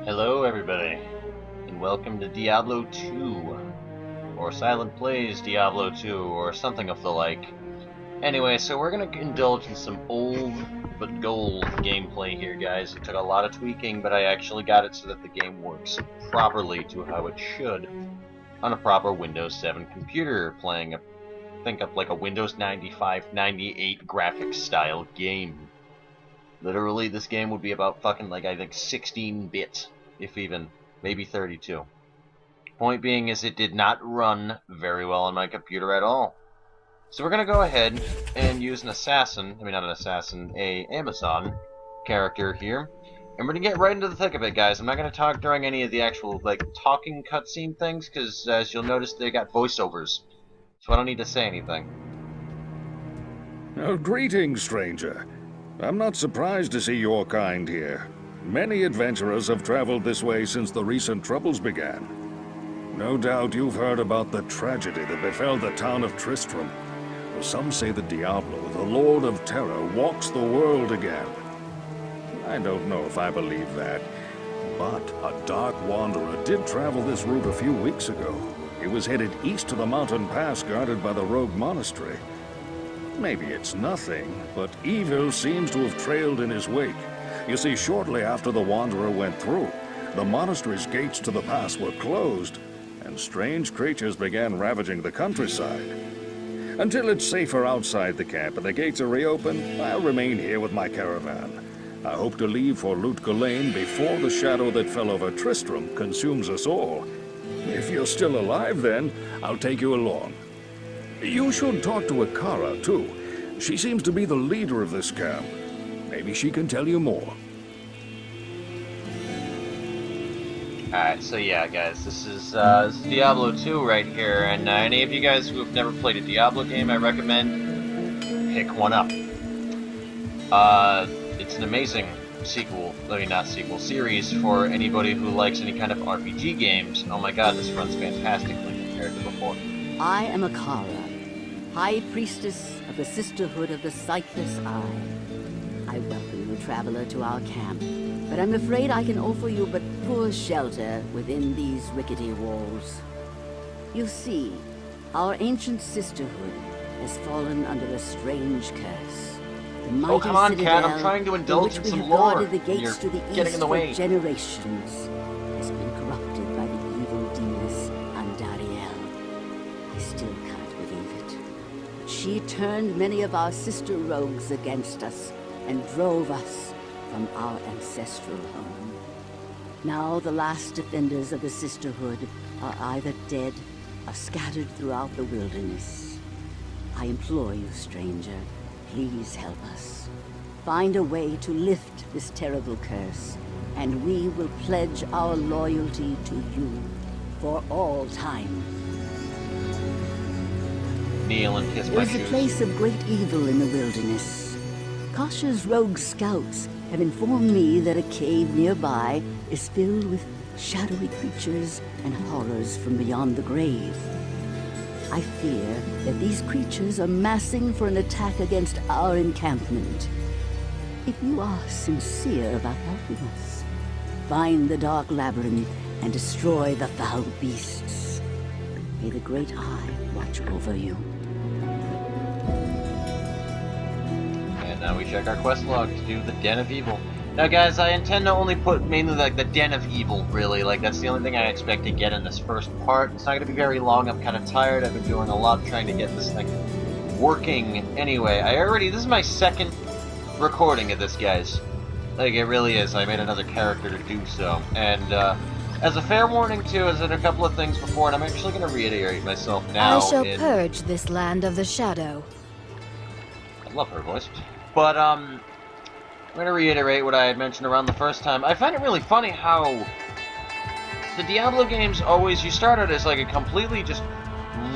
Hello everybody, and welcome to Diablo 2, or Silent Plays Diablo 2, or something of the like. Anyway, so we're gonna indulge in some old but gold gameplay here, guys. It took a lot of tweaking, but I actually got it so that the game works properly to how it should on a proper Windows 7 computer, playing think of like a Windows 95, 98 graphics style game. Literally, this game would be about fucking, like, I think 16-bit, if even, maybe 32. Point being is it did not run very well on my computer at all. So we're gonna go ahead and use an assassin, I mean not an assassin, a Amazon character here. And we're gonna get right into the thick of it, guys. I'm not gonna talk during any of the actual, like, talking cutscene things, because as you'll notice, they got voiceovers. So I don't need to say anything. Oh, greetings, stranger. I'm not surprised to see your kind here. Many adventurers have traveled this way since the recent troubles began. No doubt you've heard about the tragedy that befell the town of Tristram. Some say that Diablo, the Lord of Terror, walks the world again. I don't know if I believe that, but a dark wanderer did travel this route a few weeks ago. He was headed east to the mountain pass guarded by the rogue monastery. Maybe it's nothing, but evil seems to have trailed in his wake. You see, shortly after the wanderer went through, the monastery's gates to the pass were closed, and strange creatures began ravaging the countryside. Until it's safer outside the camp and the gates are reopened, I'll remain here with my caravan. I hope to leave for Lutga Lane before the shadow that fell over Tristram consumes us all. If you're still alive then, I'll take you along. You should talk to Akara, too. She seems to be the leader of this camp. Maybe she can tell you more. Alright, so yeah, guys, this is Diablo 2 right here, and any of you guys who have never played a Diablo game, I recommend pick one up. It's an amazing sequel, I mean not sequel, series for anybody who likes any kind of RPG games. Oh my god, this runs fantastically compared to before. I am Akara, High Priestess of the Sisterhood of the Sightless Eye. I welcome you, traveler, to our camp, but I'm afraid I can offer you but poor shelter within these rickety walls. You see, our ancient sisterhood has fallen under a strange curse. The mighty come on, citadel, Cat, I'm trying to indulge in which we some have lore. guarded the gates You're to the getting east in the way. for generations, has been corrupted by the evil demoness Andariel. I still can't believe it. She turned many of our sister rogues against us and drove us from our ancestral home. Now the last defenders of the sisterhood are either dead or scattered throughout the wilderness. I implore you, stranger, please help us. Find a way to lift this terrible curse, and we will pledge our loyalty to you for all time. Kneel and kiss my There's a shoes. place of great evil in the wilderness. Kasha's rogue scouts have informed me that a cave nearby is filled with shadowy creatures and horrors from beyond the grave. I fear that these creatures are massing for an attack against our encampment. If you are sincere about helping us, find the dark labyrinth and destroy the foul beasts. May the Great Eye watch over you. And now we check our quest log to do the Den of Evil. Now guys, I intend to only put mainly like the Den of Evil, really. Like, that's the only thing I expect to get in this first part. It's not going to be very long, I'm kind of tired. I've been doing a lot trying to get this thing working. Anyway, this is my second recording of this, guys. Like, it really is. I made another character to do so. And, as a fair warning, too, I said a couple of things before, and I'm actually going to reiterate myself now. I shall purge this land of the shadow. I love her voice. But, I'm going to reiterate what I had mentioned around the first time. I find it really funny how the Diablo games always, you start out as like a completely just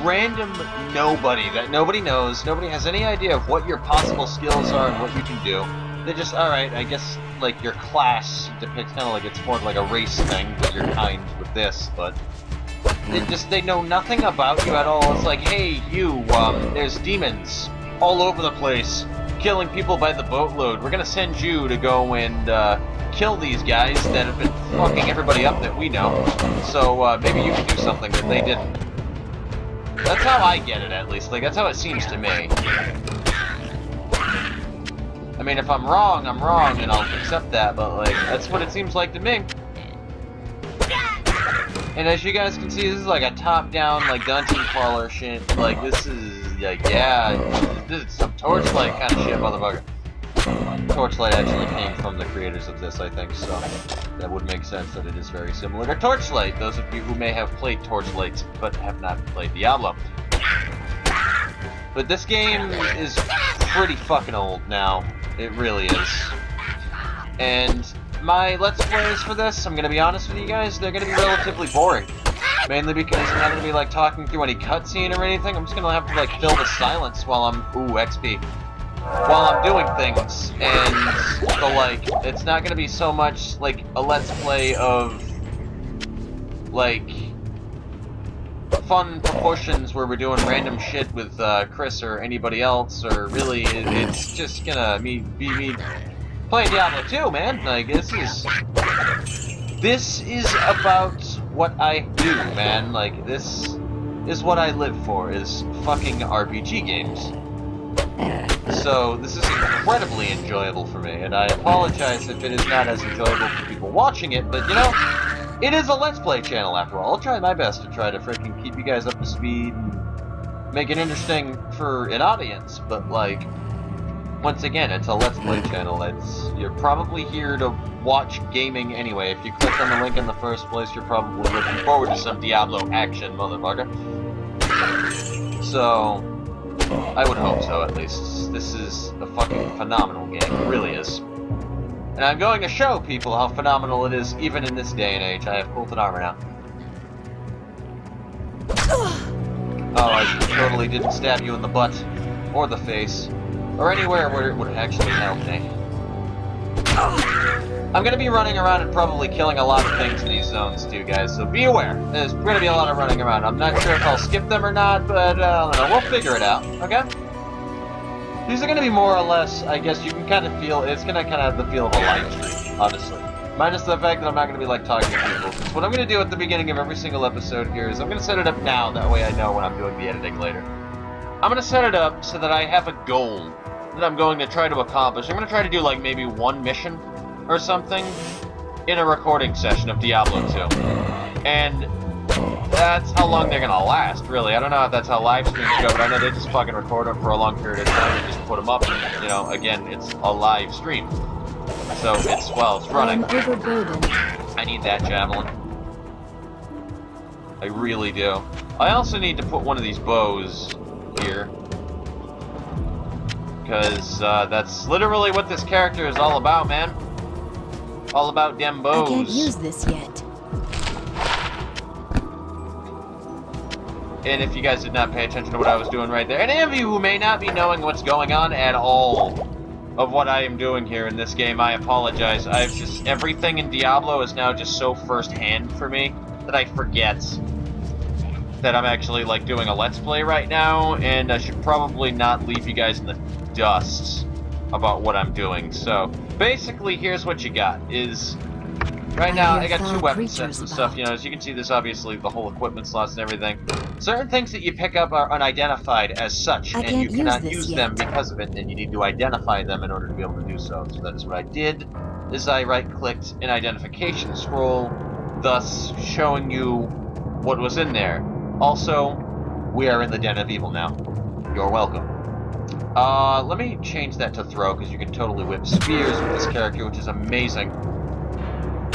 random nobody that nobody knows, nobody has any idea of what your possible skills are and what you can do. They're just, alright, I guess, like, your class depicts kind of like it's more of like a race thing, but you're kind with this, but they know nothing about you at all. It's like, hey, you, there's demons all over the place, killing people by the boatload. We're gonna send you to go and kill these guys that have been fucking everybody up that we know. So maybe you can do something that they didn't. That's how I get it, at least. Like, that's how it seems to me. I mean, if I'm wrong, and I'll accept that, but, like, that's what it seems like to me. And as you guys can see, this is like a top-down, like, dungeon crawler shit. Like, this is, like, yeah, this is some Torchlight kind of shit, motherfucker. Torchlight actually came from the creators of this, I think, so that would make sense that it is very similar to Torchlight, those of you who may have played Torchlight but have not played Diablo. But this game is pretty fucking old now. It really is. And my Let's Plays for this, I'm gonna be honest with you guys, they're gonna be relatively boring. Mainly because I'm not gonna be, like, talking through any cutscene or anything. I'm just gonna have to, like, fill the silence while I'm... Ooh, XP. While I'm doing things, and so, like, it's not gonna be so much like a Let's Play of, like, fun proportions where we're doing random shit with Chris or anybody else, or really, it's just gonna be me playing Diablo 2, man. Like, this is about what I do, man. Like, this is what I live for, is fucking RPG games. So, this is incredibly enjoyable for me, and I apologize if it is not as enjoyable for people watching it, but, you know, it is a Let's Play channel, after all. I'll try my best to try to freaking keep you guys up to speed and make it interesting for an audience, but, like, once again, it's a Let's Play channel. You're probably here to watch gaming anyway. If you click on the link in the first place, you're probably looking forward to some Diablo action, motherfucker. So... I would hope so, at least. This is a fucking phenomenal game. It really is. And I'm going to show people how phenomenal it is, even in this day and age. I have bolted armor now. Oh, I totally didn't stab you in the butt, or the face, or anywhere where it would actually help me. I'm gonna be running around and probably killing a lot of things in these zones too, guys, so be aware. There's gonna be a lot of running around. I'm not sure if I'll skip them or not, but I don't know, we'll figure it out, okay? These are gonna be more or less, I guess you can kind of feel, it's gonna kind of have the feel of a live stream, honestly. Minus the fact that I'm not gonna be, like, talking to people. So what I'm gonna do at the beginning of every single episode here is I'm gonna set it up now, that way I know when I'm doing the editing later. I'm gonna set it up so that I have a goal that I'm going to try to accomplish. I'm gonna try to do, like, maybe one mission or something in a recording session of Diablo 2. And that's how long they're gonna last, really. I don't know if that's how live streams go, but I know they just fucking record them for a long period of time and just put them up, and, you know, again, it's a live stream. So it's, well, it's running. I need that javelin. I really do. I also need to put one of these bows here. Because that's literally what this character is all about, man. All about them bows. I can't use this yet. And if you guys did not pay attention to what I was doing right there, any of you who may not be knowing what's going on at all of what I am doing here in this game, I apologize. I've just, everything in Diablo is now just so first-hand for me that I forget that I'm actually, like, doing a Let's Play right now, and I should probably not leave you guys in the dust about what I'm doing. So, basically, here's what you got, is... Right now, I got 2 weapon sets and stuff, you know, as you can see, there's obviously the whole equipment slots and everything. Certain things that you pick up are unidentified as such, and you cannot use them because of it, and you need to identify them in order to be able to do so. So that is what I did, is I right-clicked an identification scroll, thus showing you what was in there. Also, we are in the Den of Evil now. You're welcome. Let me change that to throw, because you can totally whip spears with this character, which is amazing.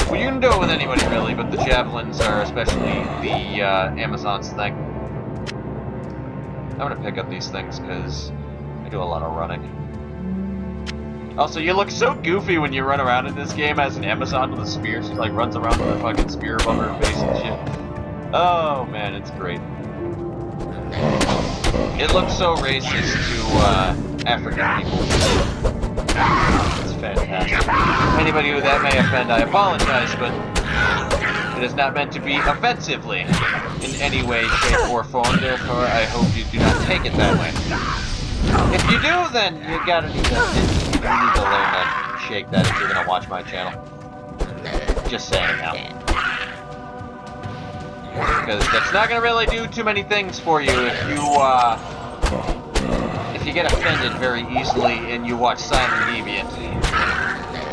Well, you can do it with anybody, really, but the javelins are especially the Amazon's thing. I'm gonna pick up these things, because I do a lot of running. Also, you look so goofy when you run around in this game as an Amazon with a spear. She, like, runs around with a fucking spear above her face and shit. Oh, man, it's great. It looks so racist to, African people. It's fantastic. Anybody who that may offend, I apologize, but it is not meant to be offensively in any way, shape, or form. Therefore, I hope you do not take it that way. If you do, then you gotta need to learn to shake that if you're gonna watch my channel. Just saying now. Because that's not going to really do too many things for you if you get offended very easily and you watch Silent Deviant.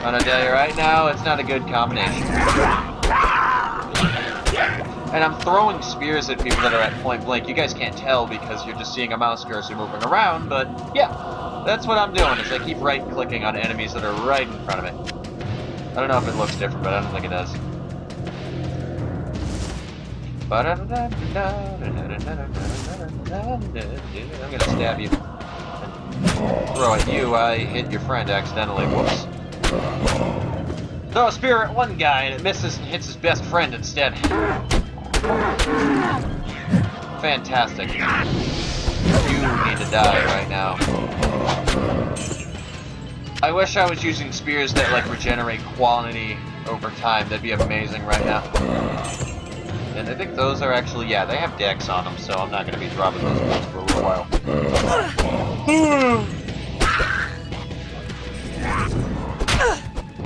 I'm going to tell you right now, it's not a good combination. And I'm throwing spears at people that are at point blank. You guys can't tell because you're just seeing a mouse cursor moving around, but yeah, that's what I'm doing, is I keep right-clicking on enemies that are right in front of me. I don't know if it looks different, but I don't think it does. I'm gonna stab you. And throw at you, I hit your friend accidentally. Whoops. Throw a spear at one guy and it misses and hits his best friend instead. Fantastic. You need to die right now. I wish I was using spears that like regenerate quality over time. That'd be amazing right now. And I think those are actually, yeah, they have dex on them, so I'm not going to be dropping those boots for a little while.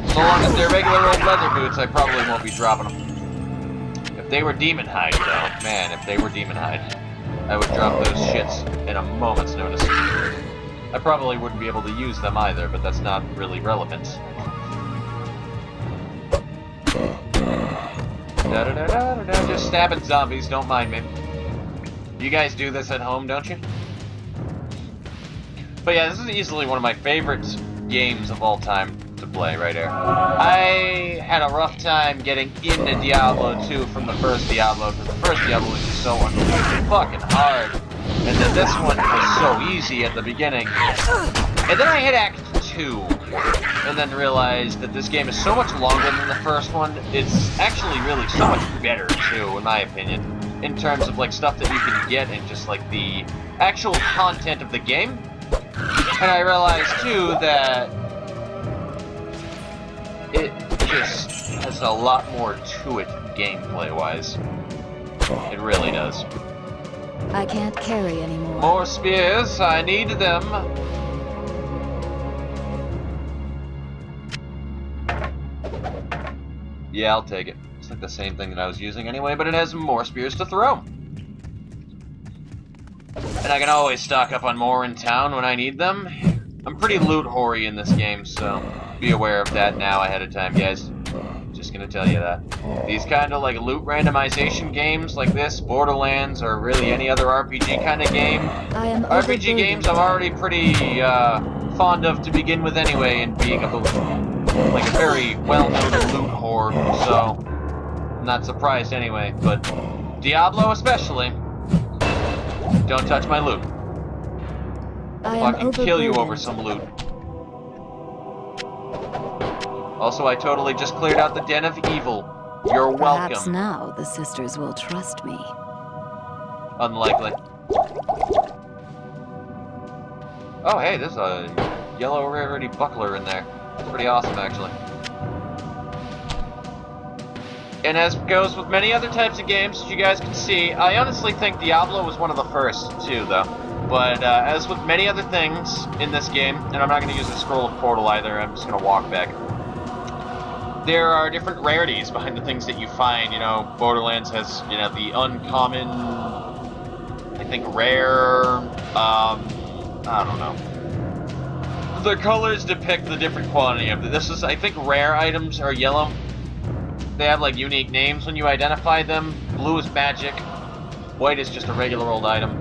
So long as they're regular old leather boots, I probably won't be dropping them. If they were demon hide, though, man, if they were demon hide, I would drop those shits in a moment's notice. I probably wouldn't be able to use them either, but that's not really relevant. Just stabbing zombies, don't mind me. You guys do this at home, don't you? But yeah, this is easily one of my favorite games of all time to play right here. I had a rough time getting into Diablo 2 from the first Diablo, because the first Diablo was just so unbelievably fucking hard. And then this one was so easy at the beginning. And then I hit Act 2, and then realized that this game is so much longer than the first one. It's actually really so much better, too, in my opinion, in terms of, like, stuff that you can get and just, like, the actual content of the game. And I realized, too, that it just has a lot more to it gameplay-wise. It really does. I can't carry anymore. More spears, I need them. Yeah, I'll take it. It's like the same thing that I was using anyway, but it has more spears to throw. And I can always stock up on more in town when I need them. I'm pretty loot hoary in this game, so be aware of that now ahead of time, guys. Just gonna tell you that. These kind of like loot randomization games like this, Borderlands, or really any other RPG kind of game. RPG games I'm already pretty fond of to begin with anyway, and being a like a very well-known loot whore, so I'm not surprised anyway, but Diablo especially, don't touch my loot. I'll fucking kill you over some loot. Also, I totally just cleared out the Den of Evil. You're welcome. Perhaps now the sisters will trust me. Unlikely. Oh, hey, there's a yellow rarity buckler in there. It's pretty awesome, actually. And as goes with many other types of games, as you guys can see, I honestly think Diablo was one of the first, too, though. But as with many other things in this game, and I'm not going to use the scroll of portal either, I'm just going to walk back. There are different rarities behind the things that you find. You know, Borderlands has, you know, the uncommon, I think, rare, I don't know. The colors depict the different quality of it. This is, I think, rare items are yellow. They have, like, unique names when you identify them. Blue is magic. White is just a regular old item.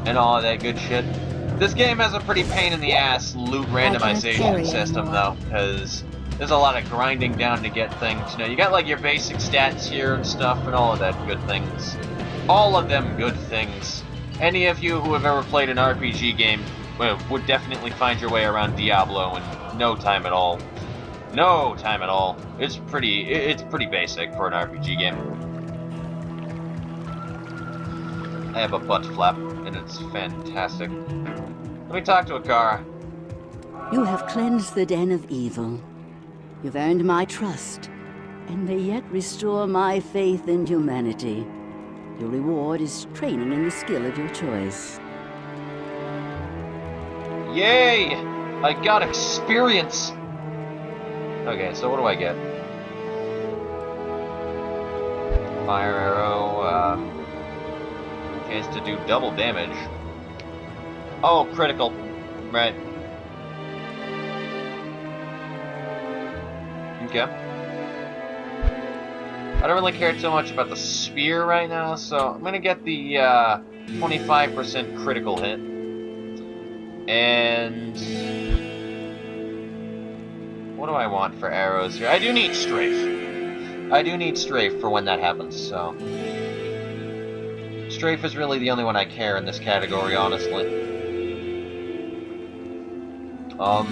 And all of that good shit. This game has a pretty pain-in-the-ass loot randomization system, though, because there's a lot of grinding down to get things. You know, you got, like, your basic stats here and stuff, and all of that good things. All of them good things. Any of you who have ever played an RPG game would definitely find your way around Diablo in no time at all. No time at all. It's pretty basic for an RPG game. I have a butt flap, and it's fantastic. Let me talk to Akara. You have cleansed the Den of Evil. You've earned my trust, and may yet restore my faith in humanity. Your reward is training in the skill of your choice. Yay! I got experience! Okay, so what do I get? Fire arrow, chance to do double damage. Oh, critical. Right. Okay. I don't really care so much about the spear right now, so I'm gonna get the 25% critical hit. And what do I want for arrows here? I do need strafe. I do need strafe for when that happens, so strafe is really the only one I care in this category, honestly. I'll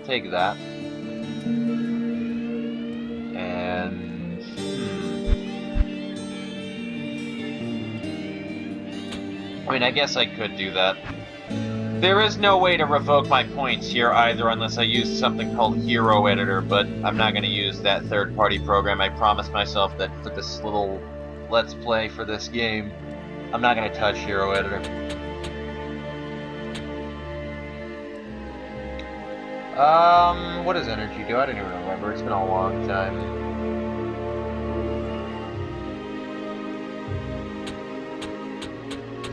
take that. And I mean, I guess I could do that. There is no way to revoke my points here either unless I use something called Hero Editor, but I'm not going to use that third-party program. I promised myself that for this little Let's Play for this game, I'm not going to touch Hero Editor. What does energy do? I don't even remember. It's been a long time.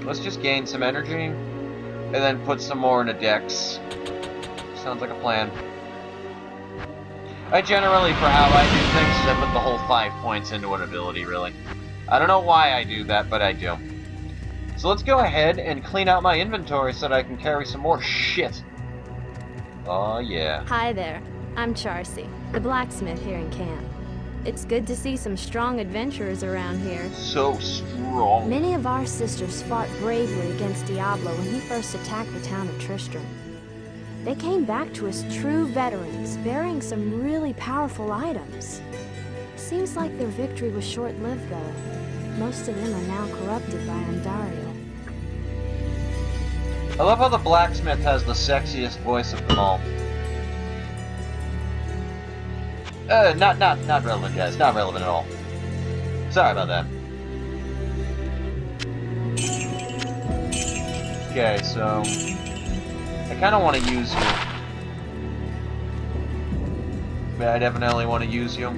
Let's just gain some energy, and then put some more into Dex. Sounds like a plan. I generally, for how I do things, I put the whole 5 points into an ability, really. I don't know why I do that, but I do. So let's go ahead and clean out my inventory so that I can carry some more shit. Oh, yeah. Hi there. I'm Charcy, the blacksmith here in camp. It's good to see some strong adventurers around here. So strong. Many of our sisters fought bravely against Diablo when he first attacked the town of Tristram. They came back to us true veterans, bearing some really powerful items. Seems like their victory was short-lived, though. Most of them are now corrupted by Andariel. I love how the blacksmith has the sexiest voice of them all. Not relevant, guys. Not relevant at all. Sorry about that. Okay, so I kind of want to use you. I definitely want to use you.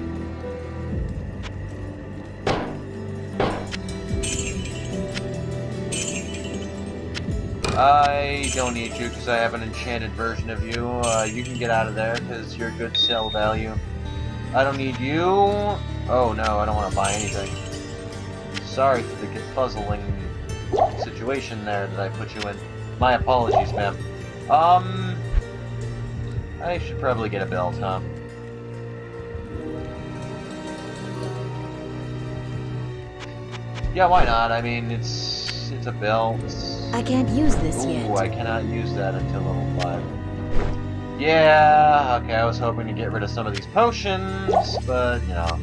I don't need you because I have an enchanted version of you. You can get out of there because you're good sell value. I don't need you. Oh no, I don't want to buy anything. Sorry for the puzzling situation there that I put you in. My apologies, ma'am. I should probably get a belt, huh? Yeah, why not? I mean, it's a belt. I can't use this yet. Ooh, I cannot use that until level 5. Yeah, okay, I was hoping to get rid of some of these potions, but, you know,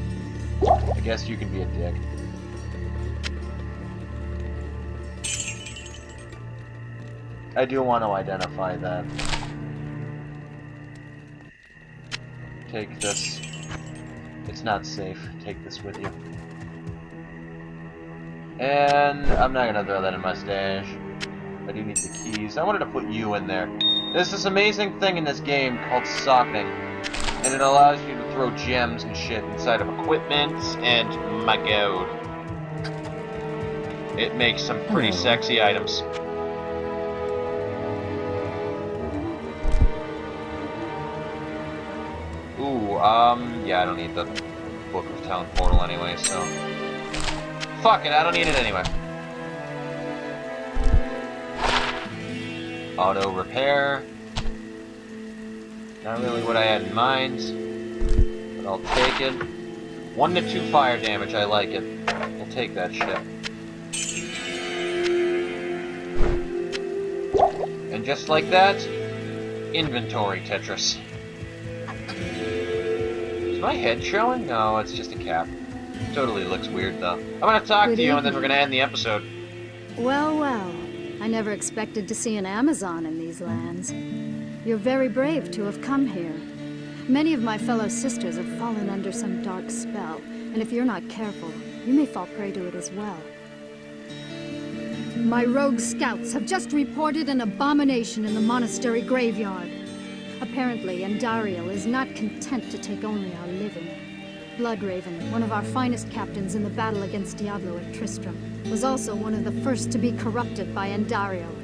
I guess you can be a dick. I do want to identify that. Take this. It's not safe. Take this with you. And I'm not gonna throw that in my stash. I do need the keys. I wanted to put you in there. There's this amazing thing in this game called socketing, and it allows you to throw gems and shit inside of equipment, and my god. It makes some pretty sexy items. Ooh, yeah, I don't need the Book of Town portal anyway, so... Fuck it, I don't need it anyway. Auto repair. Not really what I had in mind, but I'll take it. 1 to 2 fire damage, I like it. We'll take that shit. And just like that, inventory Tetris. Is my head showing? No, it's just a cap. Totally looks weird, though. I'm gonna talk to you, and then we're gonna end the episode. Well, well. I never expected to see an Amazon in these lands. You're very brave to have come here. Many of my fellow sisters have fallen under some dark spell, and if you're not careful, you may fall prey to it as well. My rogue scouts have just reported an abomination in the monastery graveyard. Apparently, Andariel is not content to take only our living. Bloodraven, one of our finest captains in the battle against Diablo at Tristram, was also one of the first to be corrupted by Andariel.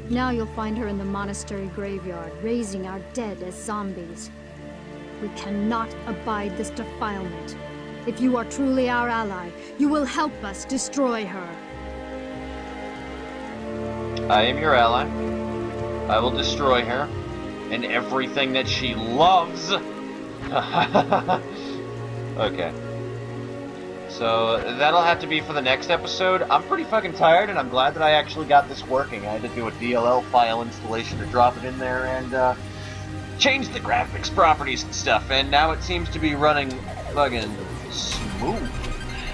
Now you'll find her in the monastery graveyard, raising our dead as zombies. We cannot abide this defilement. If you are truly our ally, you will help us destroy her. I am your ally. I will destroy her and everything that she loves. Okay. So that'll have to be for the next episode. I'm pretty fucking tired, and I'm glad that I actually got this working. I had to do a DLL file installation to drop it in there and change the graphics properties and stuff, and now it seems to be running fucking smooth,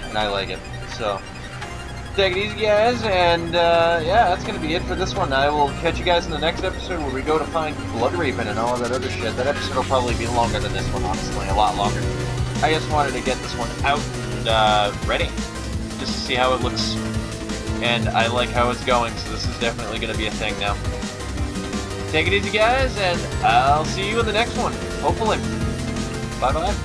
and I like it. So take it easy, guys, and yeah, that's gonna be it for this one. I will catch you guys in the next episode where we go to find Bloodraven and all of that other shit. That episode will probably be longer than this one, honestly, a lot longer. I just wanted to get this one out and ready, just to see how it looks, and I like how it's going, so this is definitely going to be a thing now. Take it easy, guys, and I'll see you in the next one, hopefully. Bye-bye.